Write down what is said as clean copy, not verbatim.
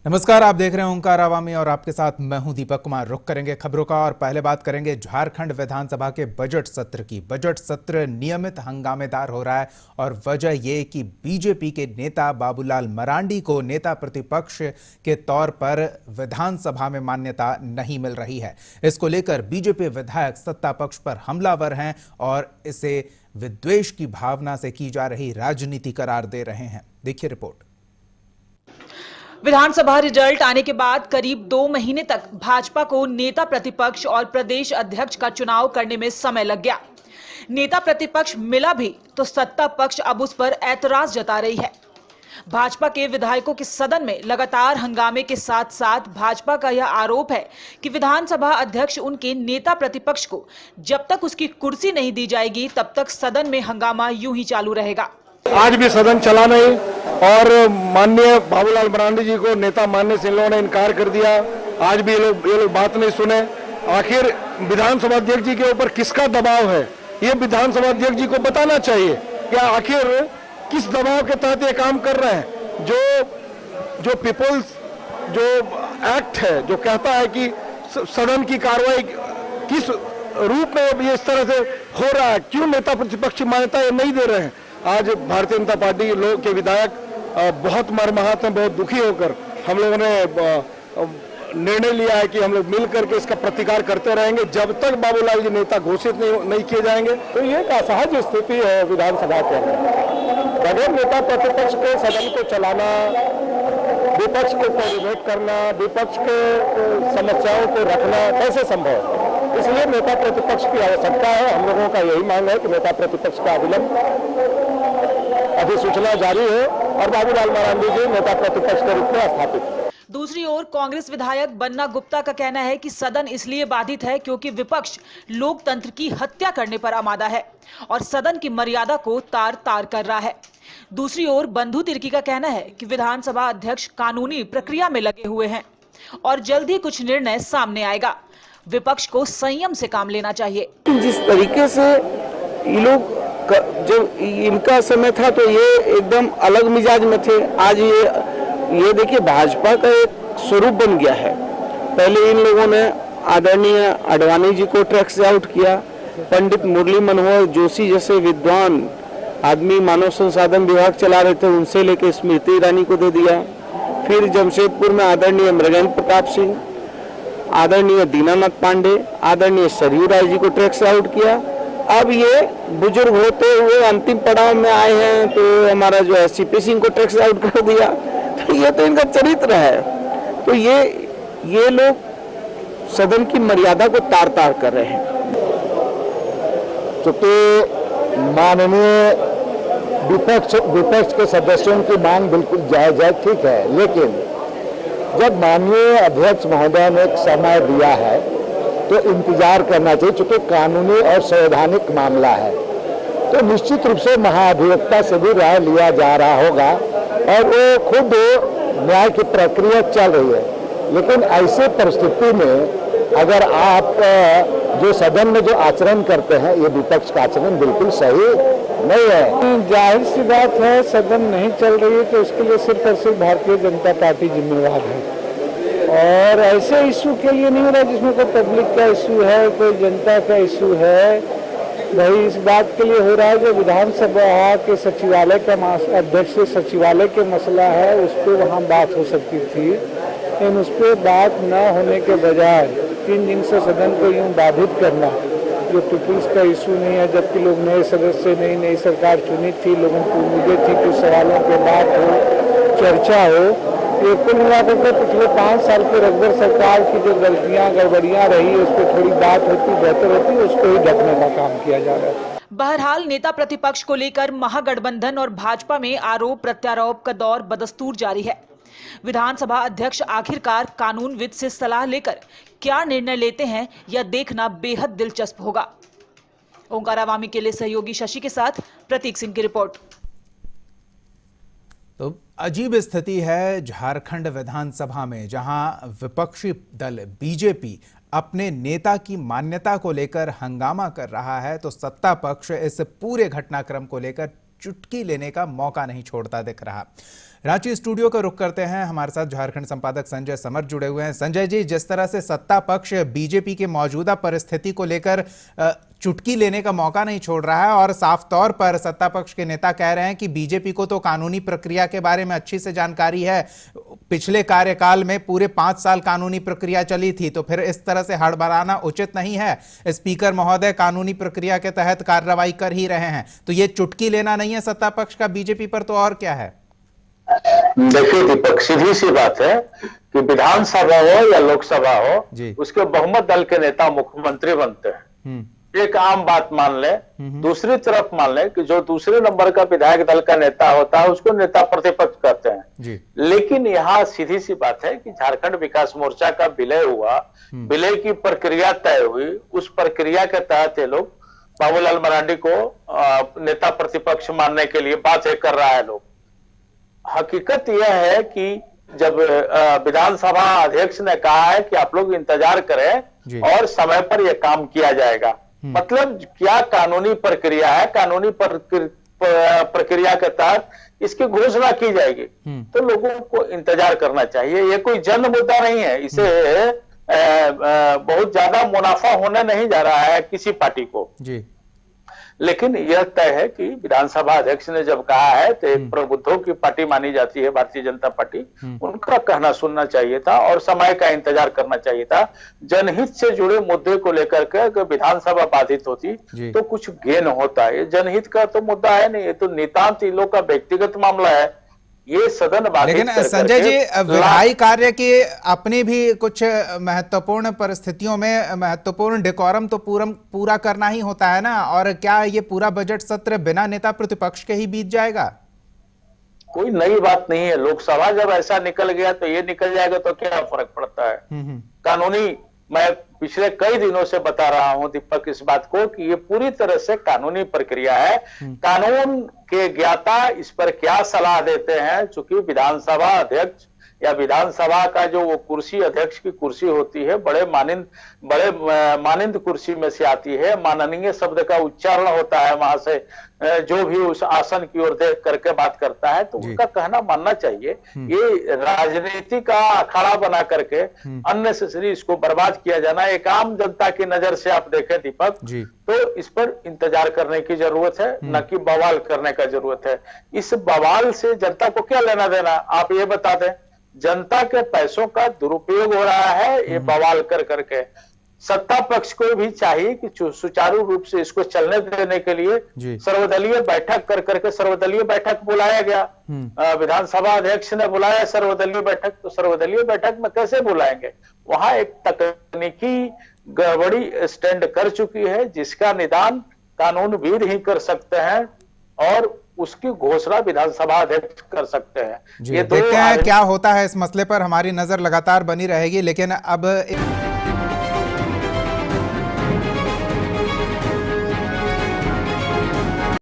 नमस्कार, आप देख रहे हैं ओंकार अवामी और आपके साथ मैं हूं दीपक कुमार। रुख करेंगे खबरों का और पहले बात करेंगे झारखंड विधानसभा के बजट सत्र की। बजट सत्र नियमित हंगामेदार हो रहा है और वजह यह कि बीजेपी के नेता बाबूलाल मरांडी को नेता प्रतिपक्ष के तौर पर विधानसभा में मान्यता नहीं मिल रही है। इसको लेकर बीजेपी विधायक सत्ता पक्ष पर हमलावर हैं और इसे विद्वेष की भावना से की जा रही राजनीति करार दे रहे हैं। देखिए रिपोर्ट। विधानसभा रिजल्ट आने के बाद करीब 2 महीने तक भाजपा को नेता प्रतिपक्ष और प्रदेश अध्यक्ष का चुनाव करने में समय लग गया। नेता प्रतिपक्ष मिला भी तो सत्ता पक्ष अब उस पर ऐतराज जता रही है। भाजपा के विधायकों के सदन में लगातार हंगामे के साथ साथ भाजपा का यह आरोप है कि विधानसभा अध्यक्ष उनके नेता प्रतिपक्ष को जब तक उसकी कुर्सी नहीं दी जाएगी तब तक सदन में हंगामा यूं ही चालू रहेगा। आज भी सदन चला नहीं और माननीय बाबूलाल मरांडी जी को नेता मानने से इन लोगों ने इनकार कर दिया। आज भी ये लोग बात नहीं सुने। आखिर विधानसभा अध्यक्ष जी के ऊपर किसका दबाव है, ये विधानसभा अध्यक्ष जी को बताना चाहिए। क्या आखिर किस दबाव के तहत ये काम कर रहे हैं? जो पीपल्स जो एक्ट है जो कहता है कि सदन की कार्रवाई किस रूप में ये इस तरह से हो रहा है, क्यों नेता प्रतिपक्ष मान्यता ये नहीं दे रहे हैं? आज भारतीय जनता पार्टी लोग के विधायक बहुत मर्माहत हैं, बहुत दुखी होकर हम लोगों ने निर्णय लिया है कि हम लोग मिल करके इसका प्रतिकार करते रहेंगे जब तक बाबूलाल जी नेता घोषित नहीं किए जाएंगे। तो ये एक असहज स्थिति है विधानसभा के अंदर। बगैर नेता प्रतिपक्ष के सदन को चलाना, विपक्ष को कोऑर्डिनेट करना, विपक्ष के समस्याओं को रखना कैसे संभव है? इसलिए नेता प्रतिपक्ष की आवश्यकता है। हम लोगों का यही मांग है कि नेता प्रतिपक्ष का अविलंब अधिसूचना जारी है और बाबूलाल मरांडी जी नेता प्रतिपक्ष के रूप में स्थापित। दूसरी ओर कांग्रेस विधायक बन्ना गुप्ता का कहना है कि सदन इसलिए बाधित है क्योंकि विपक्ष लोकतंत्र की हत्या करने पर आमादा है और सदन की मर्यादा को तार तार कर रहा है। दूसरी ओर बंधु तिर्की का कहना है कि विधानसभा अध्यक्ष कानूनी प्रक्रिया में लगे हुए हैं और जल्द ही कुछ निर्णय सामने आएगा। विपक्ष को संयम से काम लेना चाहिए। जिस तरीके से ये लोग जब इनका समय था तो ये एकदम अलग मिजाज में थे। आज ये देखिए भाजपा का एक स्वरूप बन गया है। पहले इन लोगों ने आदरणीय आडवाणी जी को ट्रैक से आउट किया, पंडित मुरली मनोहर जोशी जैसे विद्वान आदमी मानव संसाधन विभाग चला रहे थे, उनसे लेकर स्मृति ईरानी को दे दिया। फिर जमशेदपुर में आदरणीय मृगेंद्र प्रताप सिंह, आदरणीय दीनानाथ पांडे, आदरणीय सरयू राय जी को ट्रैक से आउट किया। अब ये बुजुर्ग होते हुए अंतिम पड़ाव में आए हैं तो हमारा जो है सीपी सिंह को ट्रैक से आउट कर दिया। तो ये तो इनका चरित्र है। तो ये लोग सदन की मर्यादा को तार तार कर रहे हैं। क्योंकि माननीय विपक्ष के सदस्यों की मांग बिल्कुल जायज है, ठीक है, लेकिन जब माननीय अध्यक्ष महोदय ने एक समय दिया है तो इंतजार करना चाहिए। चूंकि कानूनी और संवैधानिक मामला है तो निश्चित रूप से महाधिवक्ता से भी राय लिया जा रहा होगा और वो खुद न्याय की प्रक्रिया चल रही है। लेकिन ऐसे परिस्थिति में अगर आप जो सदन में जो आचरण करते हैं, ये विपक्ष का आचरण बिल्कुल सही नहीं है। जाहिर सी बात है, सदन नहीं चल रही है तो उसके लिए सिर्फ और सिर्फ भारतीय जनता पार्टी जिम्मेवार है। और ऐसे इशू के लिए नहीं हो रहा जिसमें कोई पब्लिक का इशू है, कोई जनता का इशू है। भाई इस बात के लिए हो रहा है जो विधानसभा के सचिवालय का अध्यक्ष सचिवालय के मसला है, उस पर वहाँ बात हो सकती थी। लेकिन उस पर बात न होने के बजाय 3 दिन से सदन को यूँ बाधित करना जो पीपुल्स का इशू नहीं है, जबकि लोग नए सदस्य नई सरकार चुनी थी, लोगों को उम्मीदें थी कि सवालों के बात हो, चर्चा हो। ये कुल मिलाकर के पिछले 5 साल के रघुवर सरकार की जो गलतियां गड़बड़ियां रही उस पर थोड़ी बात होती बेहतर होती, उसको ही ढकने का काम किया जा रहा है। बहरहाल नेता प्रतिपक्ष को लेकर महागठबंधन और भाजपा में आरोप प्रत्यारोप का दौर बदस्तूर जारी है। विधानसभा अध्यक्ष आखिरकार कानूनविद से सलाह लेकर क्या निर्णय लेते हैं यह देखना बेहद दिलचस्प होगा। ओंकार अवामी के लिए सहयोगी शशि के साथ प्रतीक सिंह की रिपोर्ट। तो अजीब स्थिति है झारखंड विधानसभा में, जहां विपक्षी दल बीजेपी अपने नेता की मान्यता को लेकर हंगामा कर रहा है तो सत्ता पक्ष इस पूरे घटनाक्रम को लेकर चुटकी लेने का मौका नहीं छोड़ता दिख रहा। रांची स्टूडियो का रुख करते हैं। हमारे साथ झारखंड संपादक संजय समर जुड़े हुए हैं। संजय जी, जिस तरह से सत्ता पक्ष बीजेपी के मौजूदा परिस्थिति को लेकर चुटकी लेने का मौका नहीं छोड़ रहा है और साफ तौर पर सत्ता पक्ष के नेता कह रहे हैं कि बीजेपी को तो कानूनी प्रक्रिया के बारे में अच्छी से जानकारी है, पिछले कार्यकाल में पूरे 5 साल कानूनी प्रक्रिया चली थी, तो फिर इस तरह से हड़बड़ाना उचित नहीं है। स्पीकर महोदय कानूनी प्रक्रिया के तहत कार्रवाई कर ही रहे हैं, तो ये चुटकी लेना नहीं है सत्ता पक्ष का बीजेपी पर, तो और क्या है? देखिए दीपक, सीधी सी बात है कि विधानसभा हो या लोकसभा हो, उसके बहुमत दल के नेता मुख्यमंत्री बनते हैं। एक आम बात मान ले। दूसरी तरफ मान ले कि जो दूसरे नंबर का विधायक दल का नेता होता है उसको नेता प्रतिपक्ष कहते हैं। लेकिन यहाँ सीधी सी बात है कि झारखंड विकास मोर्चा का विलय हुआ, विलय की प्रक्रिया तय हुई, उस प्रक्रिया के तहत ये लोग बाबूलाल मरांडी को नेता प्रतिपक्ष मानने के लिए बातें कर रहा है लोग। हकीकत यह है कि जब विधानसभा अध्यक्ष ने कहा है कि आप लोग इंतजार करें और समय पर यह काम किया जाएगा, मतलब क्या कानूनी प्रक्रिया है, कानूनी प्रक्रिया के तहत इसकी घोषणा की जाएगी, तो लोगों को इंतजार करना चाहिए। ये कोई जन मुद्दा नहीं है, इसे बहुत ज्यादा मुनाफा होने नहीं जा रहा है किसी पार्टी को जी। लेकिन यह तय है कि विधानसभा अध्यक्ष ने जब कहा है तो एक प्रबुद्धों की पार्टी मानी जाती है भारतीय जनता पार्टी, उनका कहना सुनना चाहिए था और समय का इंतजार करना चाहिए था। जनहित से जुड़े मुद्दे को लेकर के अगर विधानसभा बाधित होती तो कुछ गेन होता है। जनहित का तो मुद्दा है नहीं, ये तो नितांत इन लोग का व्यक्तिगत मामला है। ये सदन बाधित। लेकिन संजय जी, विधायी कार्य की अपनी भी कुछ महत्वपूर्ण परिस्थितियों में महत्वपूर्ण डेकोरम तो पूरा करना ही होता है ना, और क्या ये पूरा बजट सत्र बिना नेता प्रतिपक्ष के ही बीत जाएगा? कोई नई बात नहीं है। लोकसभा जब ऐसा निकल गया तो ये निकल जाएगा तो क्या फर्क पड़ता है। कानूनी, मैं पिछले कई दिनों से बता रहा हूं दीपक इस बात को कि ये पूरी तरह से कानूनी प्रक्रिया है। कानून के ज्ञाता इस पर क्या सलाह देते हैं, चूंकि विधानसभा अध्यक्ष या विधानसभा का जो वो कुर्सी, अध्यक्ष की कुर्सी होती है, बड़े मानिंद कुर्सी में से आती है। माननीय शब्द का उच्चारण होता है वहां से, जो भी उस आसन की ओर देख करके बात करता है तो उनका कहना मानना चाहिए। ये राजनीति का अखाड़ा बना करके अननेसेसरी इसको बर्बाद किया जाना, एक आम जनता की नजर से आप देखें दीपक, तो इस पर इंतजार करने की जरूरत है, न कि बवाल करने का जरूरत है। इस बवाल से जनता को क्या लेना देना, आप ये बता दें। जनता के पैसों का दुरुपयोग हो रहा है ये बवाल कर करके। सत्ता पक्ष को भी चाहिए कि सुचारू रूप से इसको चलने देने के लिए सर्वदलीय बैठक कर करके, सर्वदलीय बैठक बुलाया गया, विधानसभा अध्यक्ष ने बुलाया सर्वदलीय बैठक, तो सर्वदलीय बैठक में कैसे बुलाएंगे? वहां एक तकनीकी गड़बड़ी स्टैंड कर चुकी है जिसका निदान कानूनविद ही कर सकते हैं और उसकी घोषणा विधानसभा अध्यक्ष कर सकते हैं। ये देखते हैं क्या होता है इस मसले पर। हमारी नजर लगातार बनी रहेगी, लेकिन अब